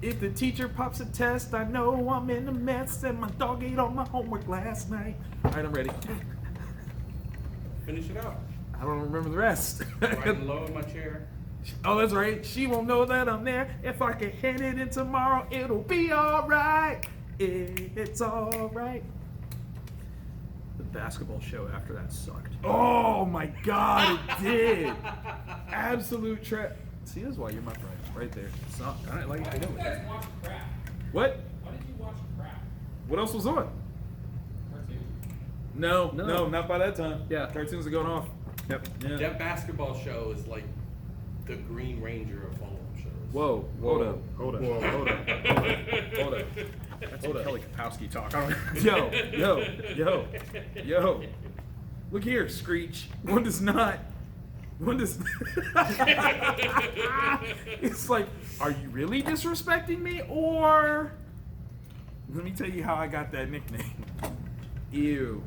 If the teacher pops a test, I know I'm in a mess and my dog ate all my homework last night. All right, I'm ready. Finish it out. I don't remember the rest. Riding low in my chair. Oh, that's right. She won't know that I'm there. If I can hit it in tomorrow, it'll be alright. It's alright. The basketball show after that sucked. Oh my God, it did. Absolute trap. See, that's why you're my friend, right there. It sucked. I like. I know it. Watch crap. What? Why did you watch crap? What else was on? Cartoon. No, not by that time. Yeah. Cartoons are going off. Yep. Yeah. That basketball show is like the Green Ranger of all shows. Whoa, hold up. Hold up. Whoa, hold up. Hold up. That's Hold some up. Kelly Kapowski talk. I don't know. Yo. Look here, Screech. One does not. It's like, are you really disrespecting me? Or let me tell you how I got that nickname. Ew.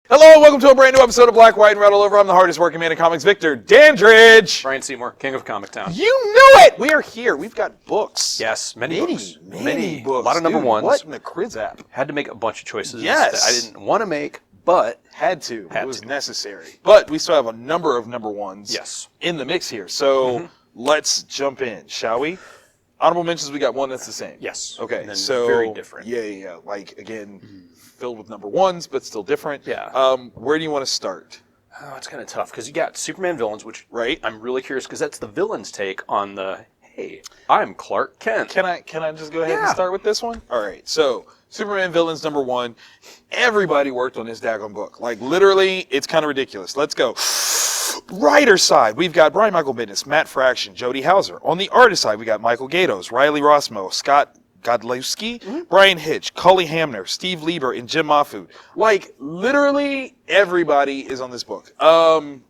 Hello, welcome to a brand new episode of Black, White, and Red All Over. I'm the hardest working man in comics, Victor Dandridge. Ryan Seymore, King of Comic Town. You knew it! We are here. We've got books. Yes, many books. Many books. A lot of number Dude, ones. What in the Criz app? Had to make a bunch of choices Yes. that I didn't want to make, but Had to. Had it was to. necessary. But we still have a number of number ones Yes. in the mix here. So let's jump in, shall we? Honorable mentions, we got one that's the same. yes. Okay, And then so very different. Yeah. Like, again, filled with number ones, but still different. Yeah. Where do you want to start? Oh, it's kind of tough because you got Superman villains, which Right. I'm really curious because that's the villain's take on the, hey, I'm Clark Kent. Can I just go ahead and Yeah. start with this one? All right. So Superman villains number one. Everybody worked on this daggone book. Like literally, it's kind of ridiculous. Let's go. Writer side, we've got Brian Michael Bendis, Matt Fraction, Jody Hauser. On the artist side, we got Michael Gaydos, Riley Rossmo, Scott Godlewski, Brian Hitch, Cully Hamner, Steve Lieber, and Jim Mahfood. Like literally everybody is on this book. And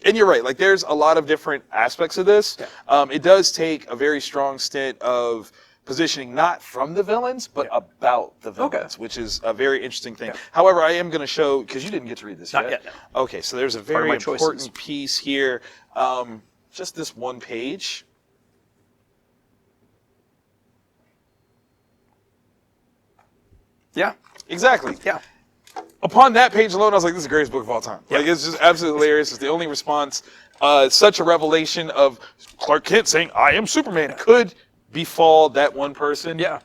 you're right. Like there's a lot of different aspects of this. It does take a very strong stint of positioning not from the villains, but about the villains, which is a very interesting thing. However, I am going to show, because you didn't get to read this Not yet, no. Okay, so there's a Part of very my important choices. piece here. Just this one page. Yeah. Exactly. Yeah. Upon that page alone, I was like, this is the greatest book of all time. Like, it's just absolutely hilarious. It's the only response. Such a revelation of Clark Kent saying, I am Superman, could befall that one person. Yeah.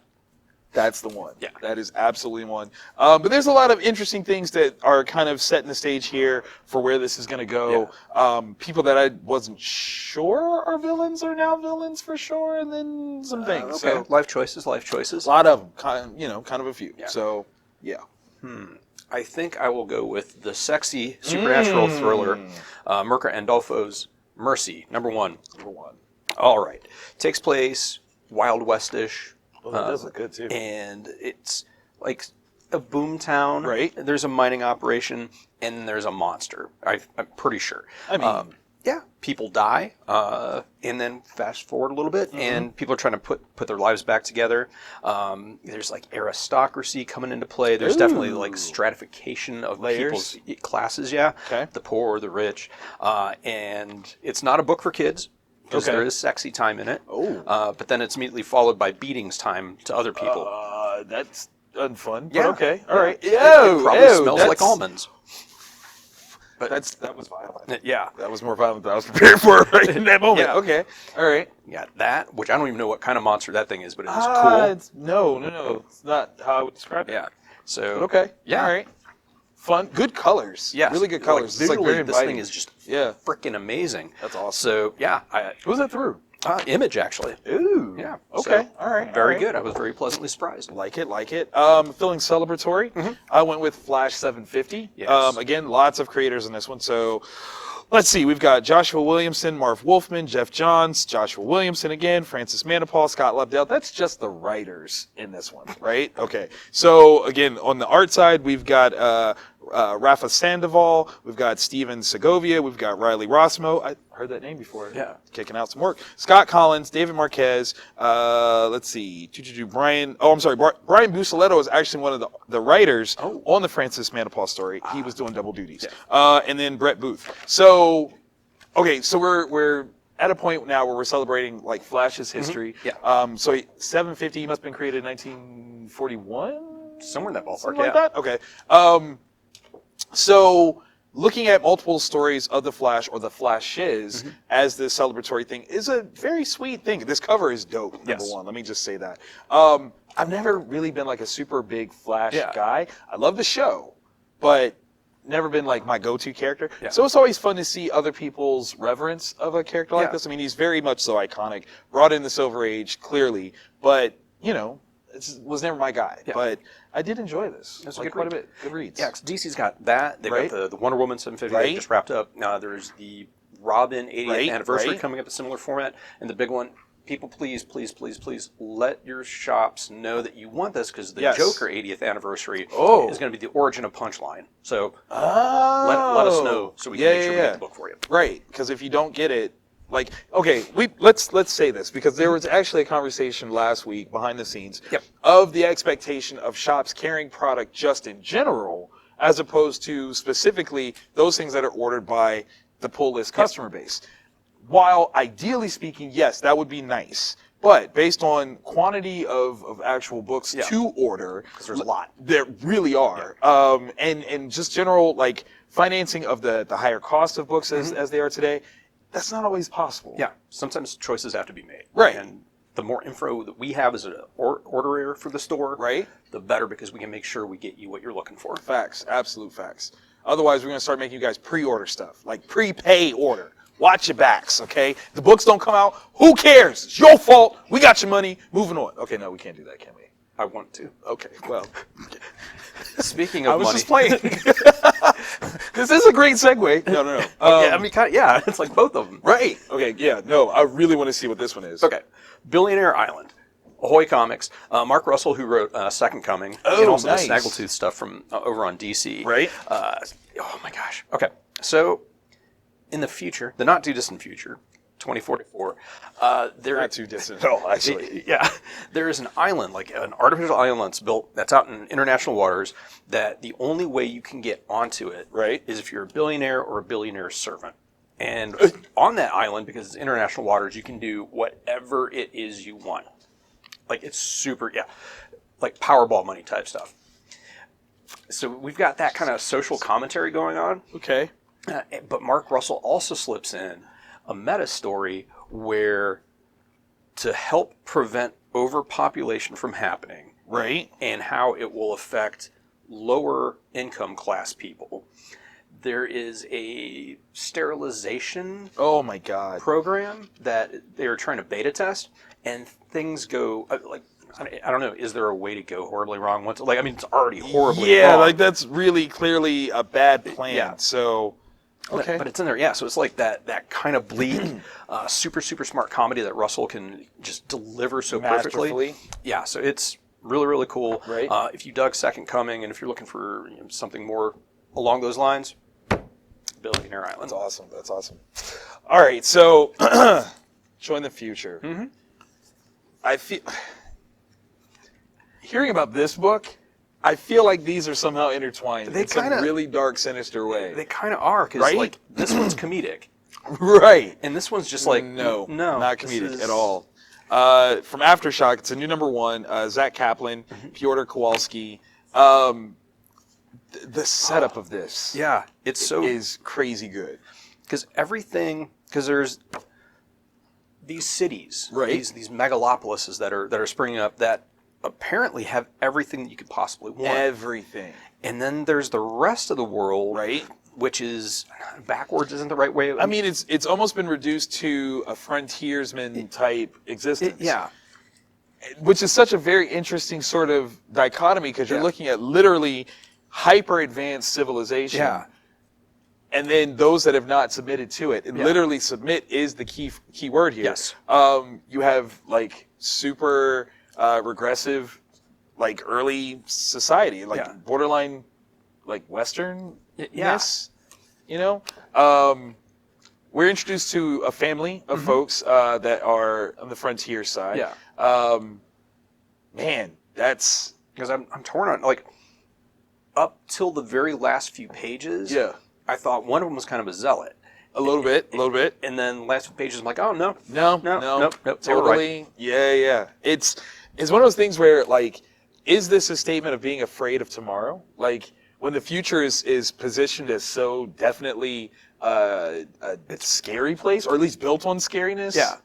That's the one. Yeah. That is absolutely one. But there's a lot of interesting things that are kind of setting the stage here for where this is going to go. People that I wasn't sure are villains are now villains for sure, and then some things. Okay. So Life choices. a lot of them, kind of a few. Yeah. So, yeah. I think I will go with the sexy supernatural thriller, Mirka Andnolfo's Mercy, number one. Number one. All right. Takes place Wild West-ish. Well, that does look good, too. And it's like a boom town. Right. There's a mining operation, and there's a monster. I'm pretty sure. I mean... yeah, people die, and then fast forward a little bit, and people are trying to put their lives back together. There's like aristocracy coming into play. There's definitely like stratification of Layers. people's classes. Yeah, Okay. the poor, the rich, and it's not a book for kids because Okay. there is sexy time in it. Oh. But then it's immediately followed by beatings time to other people. That's unfun. Yeah. But okay. All right. It probably smells like that's- almonds. But That was violent. yeah. That was more violent than I was prepared for right in that moment. Yeah. Okay. All right. You got that, which I don't even know what kind of monster that thing is, but it is cool. No. It's not how I would describe it. Yeah. So Okay. Yeah. All right. Fun. Good colors. Yes. Really good colors. It's like visually, very this thing inviting. is just Yeah. freaking amazing. That's awesome. So yeah, Who was that through? Image actually. Ooh. Yeah. Okay. So, all right. Very all right. good. I was very pleasantly surprised. Like it. Feeling celebratory. I went with Flash 750. Yes. Again, lots of creators in this one. So let's see. We've got Joshua Williamson, Marv Wolfman, Jeff Johns, Joshua Williamson again, Francis Manipal, Scott Lobdell. That's just the writers in this one, right? Okay. So again, on the art side, we've got Rafa Sandoval, we've got Steven Segovia, we've got Riley Rossmo. I heard that name before. Yeah. Kicking out some work. Scott Collins, David Marquez. Let's see. Brian. Oh, I'm sorry. Brian Busaletto is actually one of the writers on the Francis Manipal story. He was doing double duties. Yeah. And then Brett Booth. So, okay. So we're at a point now where we're celebrating like Flash's history. Yeah. So 750 he must have been created in 1941. Somewhere in that ballpark. Something like that. Okay. So looking at multiple stories of the Flash or the Flashes as this celebratory thing is a very sweet thing. This cover is dope, number one. Let me just say that. I've never really been like a super big Flash guy. I love the show, but never been like my go-to character. Yeah. So it's always fun to see other people's reverence of a character like this. I mean, he's very much so iconic, brought in the Silver Age, clearly, but, you know, it was never my guy. Yeah. But I did enjoy this. It was like, quite a bit. Good reads. Yeah, 'cause DC's got that. They've got the Wonder Woman 750 that just wrapped up. There's the Robin 80th anniversary coming up, a similar format. And the big one, people, please, please, please, please let your shops know that you want this, because the Joker 80th anniversary is going to be the origin of Punchline. So let us know so we can make sure we get the book for you. Right, because if you don't get it, like, okay, let's say this, because there was actually a conversation last week behind the scenes of the expectation of shops carrying product just in general, as opposed to specifically those things that are ordered by the pull list customer base. While ideally speaking, yes, that would be nice. But based on quantity of actual books to order, because there's a lot. There really are. And just general like financing of the higher cost of books as they are today, that's not always possible. Yeah, sometimes choices have to be made. Right. And the more info that we have as an orderer for the store, the better, because we can make sure we get you what you're looking for. Facts, absolute facts. Otherwise, we're going to start making you guys pre-order stuff, like prepay order. Watch your backs, okay? The books don't come out. Who cares? It's your fault. We got your money. Moving on. Okay, no, we can't do that, can we? I want to. Okay, well. Speaking of money. I was just playing. This is a great segue. No. Yeah, I mean, it's like both of them. Right. Okay, yeah, no, I really want to see what this one is. Okay. Billionaire Island. Ahoy Comics. Mark Russell, who wrote Second Coming. And also the Snaggletooth stuff from over on DC. Right. Oh, my gosh. Okay. So, in the future, the not too distant future, 2044, not too distant at all, actually. Yeah, there is an island, like an artificial island that's out in international waters, that the only way you can get onto it is if you're a billionaire or a billionaire servant. And on that island, because it's international waters, you can do whatever it is you want. Like, it's super, like Powerball money type stuff. So we've got that kind of social commentary going on. Okay. But Mark Russell also slips in a meta story where, to help prevent overpopulation from happening, and how it will affect lower income class people, there is a sterilization program that they are trying to beta test, and things go like, I don't know, is there a way to go horribly wrong once? Like, I mean, it's already horribly wrong. Like that's really clearly a bad plan. Yeah. So. Okay. But it's in there, so it's like that kind of bleak, super, super smart comedy that Russell can just deliver so perfectly. Yeah, so it's really, really cool. Right. If you dug Second Coming, and if you're looking for something more along those lines, Billionaire Island. That's awesome. All right, so showing the future. I feel, hearing about this book, I feel like these are somehow intertwined in some really dark, sinister way. They kind of are, because like this one's comedic, and this one's just like no, not comedic at all. From AfterShock, it's a new #1. Zach Kaplan, Pyotr Kowalski. The setup of this, is crazy good. Because there's these cities, these megalopolises that are springing up that apparently have everything that you could possibly want. Everything. And then there's the rest of the world, which is backwards isn't the right way. I mean, it's almost been reduced to a frontiersman type existence. Which is such a very interesting sort of dichotomy, because you're looking at literally hyper advanced civilization. and then those that have not submitted to it. And Yeah. literally submit is the key word here. Yes. You have like super regressive, like early society, like Yeah. borderline, like Western. Yeah. You know, we're introduced to a family of folks that are on the frontier side. Yeah. Man, that's Because I'm torn on, like, up till the very last few pages, yeah, I thought one of them was kind of a zealot. a little bit. And then last few pages, I'm like, oh, no. No, Nope, they were totally. right. Yeah. It's one of those things where, like, is this a statement of being afraid of tomorrow? Like, when the future is positioned as so definitely a scary place, or at least built on scariness. Yeah.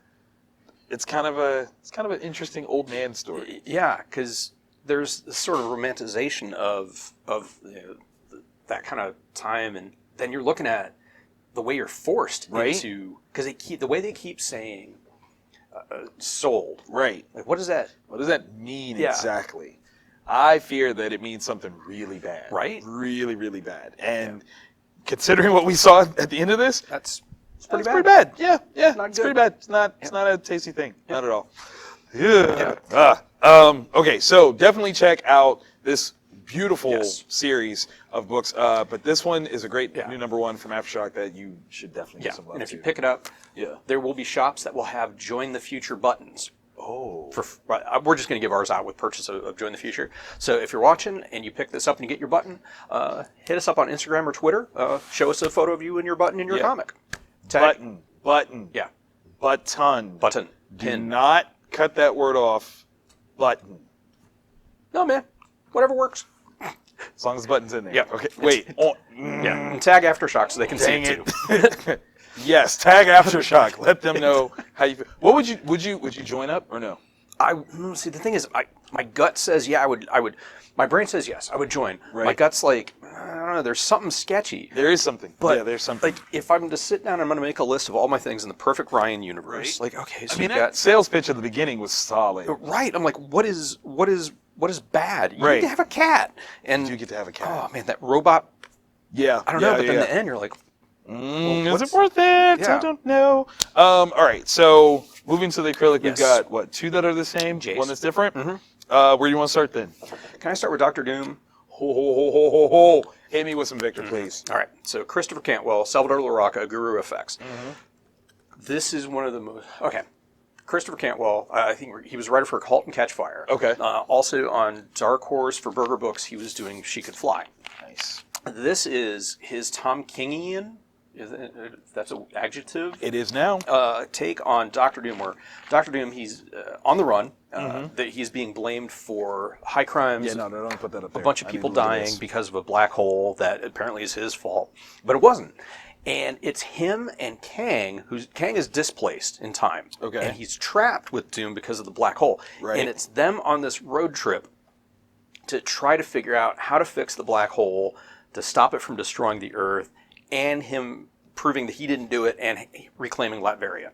It's kind of an interesting old man story. Yeah, because there's this sort of romanticization of that kind of time, and then you're looking at the way you're forced Right. into, because the way they keep saying sold. Right. Like, what is that? What does that mean Yeah. exactly? I fear that it means something really bad. Right. Really, really bad. And considering what we saw at the end of this, That's it's pretty bad. Yeah, Not it's good. pretty bad. It's not a tasty thing. Not at all. Yeah. Okay, so definitely check out this beautiful Yes. series of books. But this one is a great Yeah. new number one from AfterShock that you should definitely Yeah, give some love and if to. you pick it up, Yeah. there will be shops that will have Join the Future buttons. Oh. We're just going to give ours out with purchase of Join the Future. So if you're watching and you pick this up and you get your button, hit us up on Instagram or Twitter. Show us a photo of you and your button in your Yeah. comic. Tag. Button. Yeah. Button. Button. Do Pin. not cut that word off. Button. No, man. Whatever works. As long as the button's in there. Yeah. Okay. Wait. Oh, Yeah. And tag AfterShock so they can dang see it too. it. Yes. Tag AfterShock. Let them know how you feel. What would you join up or no? See, the thing is, my gut says I would. My brain says yes, I would join. Right. My gut's like, I don't know. There's something sketchy. There is something. But yeah, there's something. Like, if I'm to sit down and I'm going to make a list of all my things in the perfect Ryan universe, Right. like, okay, so I mean, you've that got sales pitch at the beginning was solid. right. I'm like, what is bad? You Right. need to have a cat, and You get to have a cat. oh man, that robot. Yeah. I don't know, but then the end, you're like, Is it worth it? Yeah. I don't know. All right. So moving to the acrylic, we've Yes. got what, two that are the same, Jace. one that's different. Mhm. Where do you want to start then? can I start with Dr. Doom? Ho ho ho ho ho ho! Hit me with some Victor, please. All right. So Christopher Cantwell, Salvador Larroca, Guru Effects. This is one of the most okay. Christopher Cantwell, I think he was a writer for Halt and Catch Fire. Okay. Also on Dark Horse for Burger Books, he was doing She Could Fly. Nice. This is his Tom Kingian, that's an adjective, It is now. take on Dr. Doom, where Dr. Doom, he's on the run, that he's being blamed for high crimes, Yeah, no, don't put that up a there. bunch of I people need to look at dying this. because of a black hole that apparently is his fault, but it wasn't. And it's him and Kang, Kang is displaced in time. Okay. And he's trapped with Doom because of the black hole. Right. And it's them on this road trip to try to figure out how to fix the black hole, to stop it from destroying the Earth, and him proving that he didn't do it and reclaiming Latveria.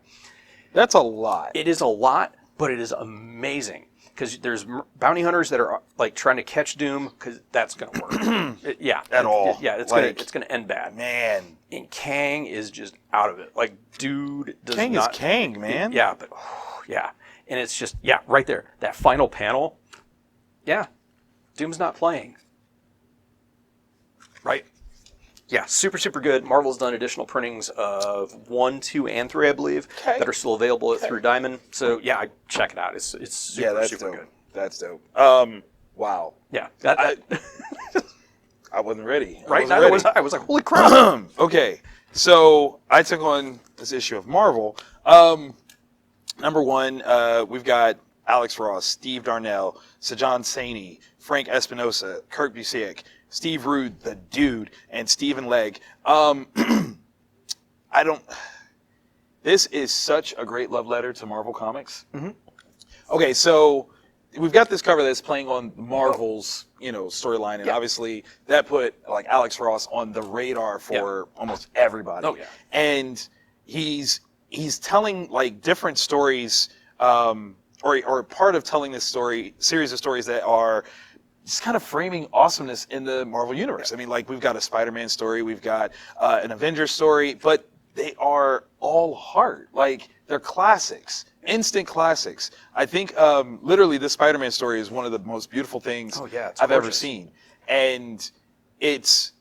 That's a lot. It is a lot, but it is amazing. Because there's bounty hunters that are like trying to catch Doom, because that's going to work. At all. Yeah, it's Like, gonna end bad. Man, And Kang is just out of it. Like, dude does Kang not. is Kang, man. Yeah, but yeah, and it's just right there. That final panel. Yeah, Doom's not playing. Right. Yeah, super, super good. Marvel's done additional printings of 1, 2, and 3, I believe, Okay. that are still available through Diamond. So yeah, check it out. It's super, that's super dope. good. That's dope. Wow. Yeah, I wasn't ready. right. wasn't Neither ready. was I. I was like, holy crap! Okay, so I took on this issue of Marvel. Number one, we've got Alex Ross, Steve Darnell, Sajan Saini, Frank Espinosa, Kurt Busiek, Steve Rude, the dude, and Stephen Legg. This is such a great love letter to Marvel Comics. Mhm. Okay, so we've got this cover that's playing on Marvel's, storyline, and Yeah. obviously that put like Alex Ross on the radar for almost everybody. Oh, yeah. And he's telling like different stories, or part of telling this series of stories that are just kind of framing awesomeness in the Marvel Universe. I mean, like, we've got a Spider-Man story, we've got an Avengers story, but they are all heart. Like, they're classics, instant classics. I think literally this Spider-Man story is one of the most beautiful things I've ever seen. And it's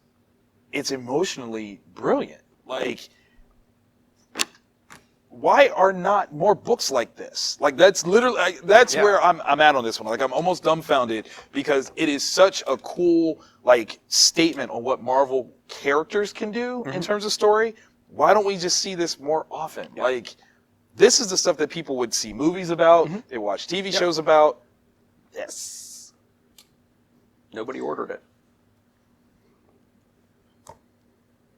emotionally brilliant. Like, why are not more books like this? Like, that's literally, that's where I'm at on this one. Like, I'm almost dumbfounded because it is such a cool, like, statement on what Marvel characters can do in terms of story. Why don't we just see this more often? Like, this is the stuff that people would see movies about, they watch TV shows about. Yes. Nobody ordered it.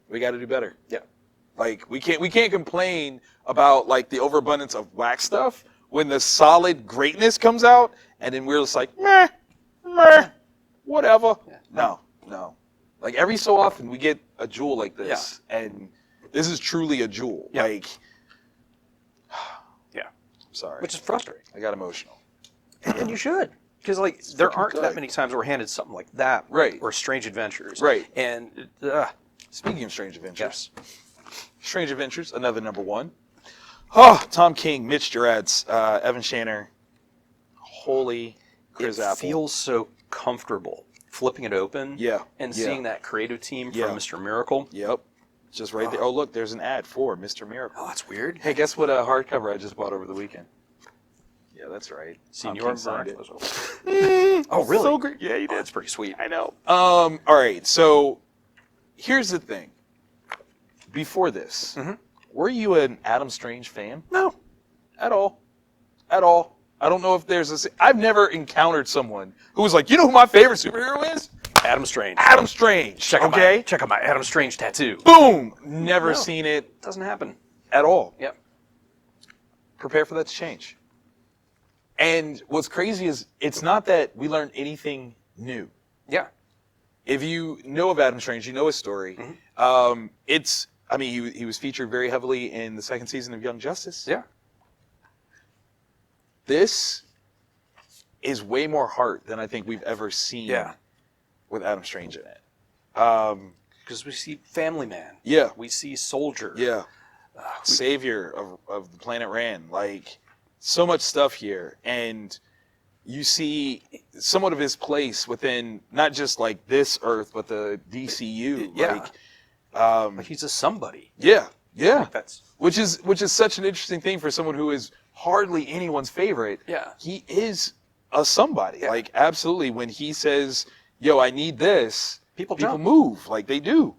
We got to do better. Yeah. Like, we can't complain about, like, the overabundance of whack stuff when the solid greatness comes out, and then we're just like, meh, whatever. Yeah. No. Like, every so often we get a jewel like this, and this is truly a jewel. Yeah. Like, I'm sorry. Which is frustrating. I got emotional. And you should. Because, like, there aren't good. that many times we're handed something like that. Right. Or Strange Adventures. Right. And, Speaking of Strange Adventures. Yes. Strange Adventures, another #1. Oh, Tom King, Mitch Gerads, Evan Shanner. Holy Chris Apple. It feels so comfortable flipping it open. Yeah. And Yeah. seeing that creative team from Yeah. Mr. Miracle. Yep. Just right there. Oh, look, there's an ad for Mr. Miracle. Oh, that's weird. Hey, guess what hardcover I just bought over the weekend? Yeah, that's right. Senior signed it. Oh, really? So great. Yeah, you Oh, did. that's pretty sweet. I know. All right, so here's the thing. Before this, were you an Adam Strange fan? No. At all. At all. I don't know if there's I've never encountered someone who was like, you know who my favorite superhero is? Adam Strange. Adam Strange. Check out my Adam Strange tattoo. Boom. Never seen it Doesn't happen. at all. Yep. Prepare for that to change. And what's crazy is it's not that we learned anything new. Yeah. If you know of Adam Strange, you know his story. He was featured very heavily in the second season of Young Justice. Yeah. This is way more heart than I think we've ever seen with Adam Strange in it. Because we see Family Man. Yeah. We see Soldier. Yeah. Savior of the planet Rand. Like, so much stuff here. And you see somewhat of his place within not just like this Earth, but the DCU. Yeah. Like he's a somebody. Yeah. That's Which is such an interesting thing for someone who is hardly anyone's favorite. Yeah. He is a somebody. Yeah. Like, absolutely. When he says, yo, I need this, people jump. move. Like, they do.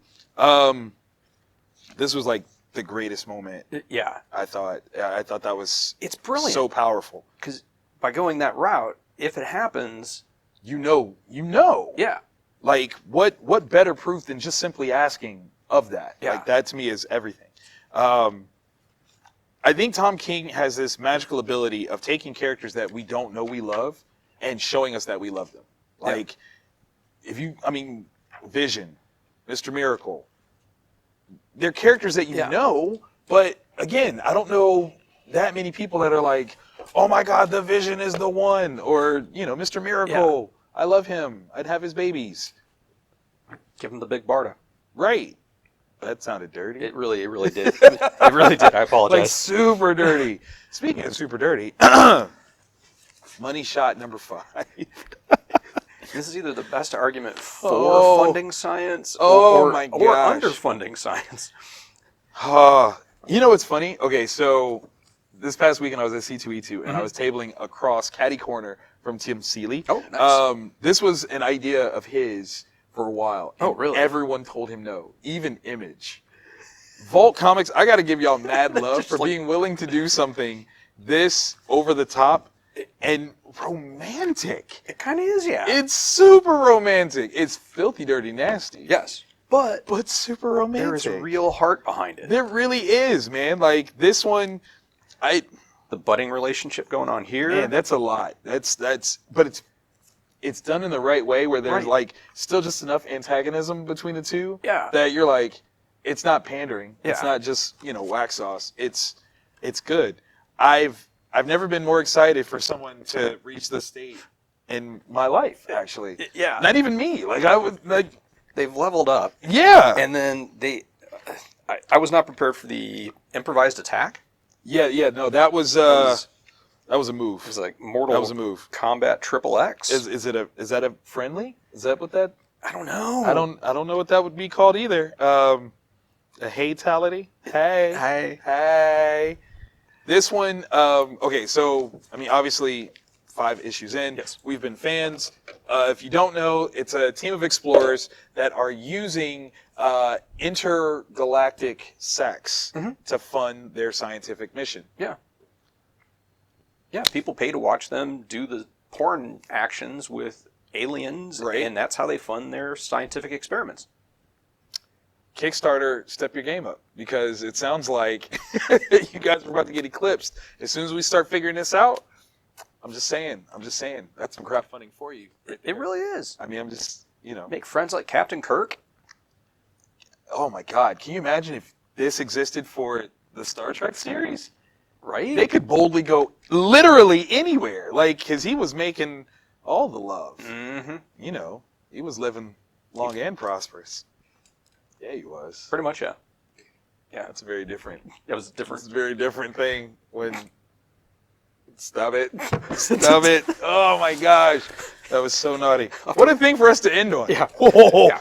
This was like the greatest moment. Yeah. I thought that was It's brilliant. so powerful. Because by going that route, if it happens, You know. yeah. Like, what better proof than just simply asking of that? Yeah. Like, that to me is everything. I think Tom King has this magical ability of taking characters that we don't know we love and showing us that we love them. Like, Vision, Mr. Miracle, they're characters that you know, but again, I don't know that many people that are like, oh my God, the Vision is the one, or, Mr. Miracle, I love him, I'd have his babies. Give him the big Barda. Right. That sounded dirty. It really did. It really did. I apologize. Like, super dirty. Speaking of super dirty, money shot number 5. This is either the best argument for funding science or underfunding science. You know what's funny? Okay, so this past weekend I was at C2E2 and I was tabling across catty corner from Tim Seeley. Oh, nice. This was an idea of his for a while. Oh, really? Everyone told him no, even Image. Vault Comics, I got to give y'all mad love for being willing to do something this over the top and romantic. It kind of is, yeah. It's super romantic. It's filthy, dirty, nasty. Yes. But super romantic. there is real heart behind it. There really is, man. Like, this one, The budding relationship going on here. man, that's a lot. But it's done in the right way where there's like still just enough antagonism between the two. Yeah. That you're like, it's not pandering. It's Yeah. not just, wax sauce. It's good. I've never been more excited for someone to reach the state in my life, actually. Yeah. Not even me. Like I was like, They've leveled up. yeah, And then I was not prepared for the improvised attack. yeah. No, that was a move. It was like Mortal That was a move. Combat XXX. Is that a friendly? Is that what that? I don't know. I don't know what that would be called either. A hatality? Hey. This one, okay, so, I mean, obviously, 5 issues in. Yes. We've been fans. If you don't know, it's a team of explorers that are using intergalactic sex to fund their scientific mission. Yeah. Yeah, people pay to watch them do the porn actions with aliens, Right. and that's how they fund their scientific experiments. Kickstarter, step your game up, because it sounds like you guys are about to get eclipsed. As soon as we start figuring this out, I'm just saying, that's some crowdfunding for you. It really is. I mean, I'm just, Make friends like Captain Kirk. oh my God, can you imagine if this existed for the Star Trek series? Right? They could boldly go literally anywhere, like, because he was making all the love. Mm-hmm. He was living long and prosperous. Yeah, he was. Pretty much, yeah. Yeah, it's very different. It was different. It's a very different thing when... Stop it. Stop it. Oh my gosh. That was so naughty. What a thing for us to end on. Yeah. Yeah.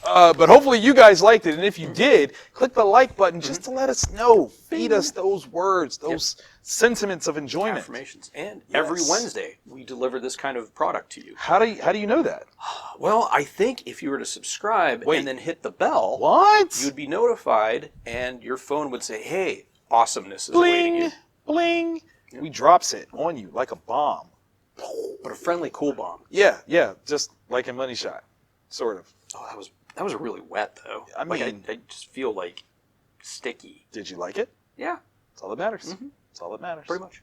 But hopefully you guys liked it. And if you did, click the like button just to let us know. Feed us those words, those sentiments of enjoyment. Affirmations. And every Wednesday, we deliver this kind of product to you. How do you know that? Well, I think if you were to subscribe Wait. and then hit the bell, What? you'd be notified, and your phone would say, hey, awesomeness is awaiting you. Bling, bling. We drops it on you like a bomb. But a friendly cool bomb. Yeah, just like a money shot, sort of. Oh, that was really wet, though. I mean- I just feel like sticky. Did you like it? Yeah, That's all that matters. That's all that matters. pretty much.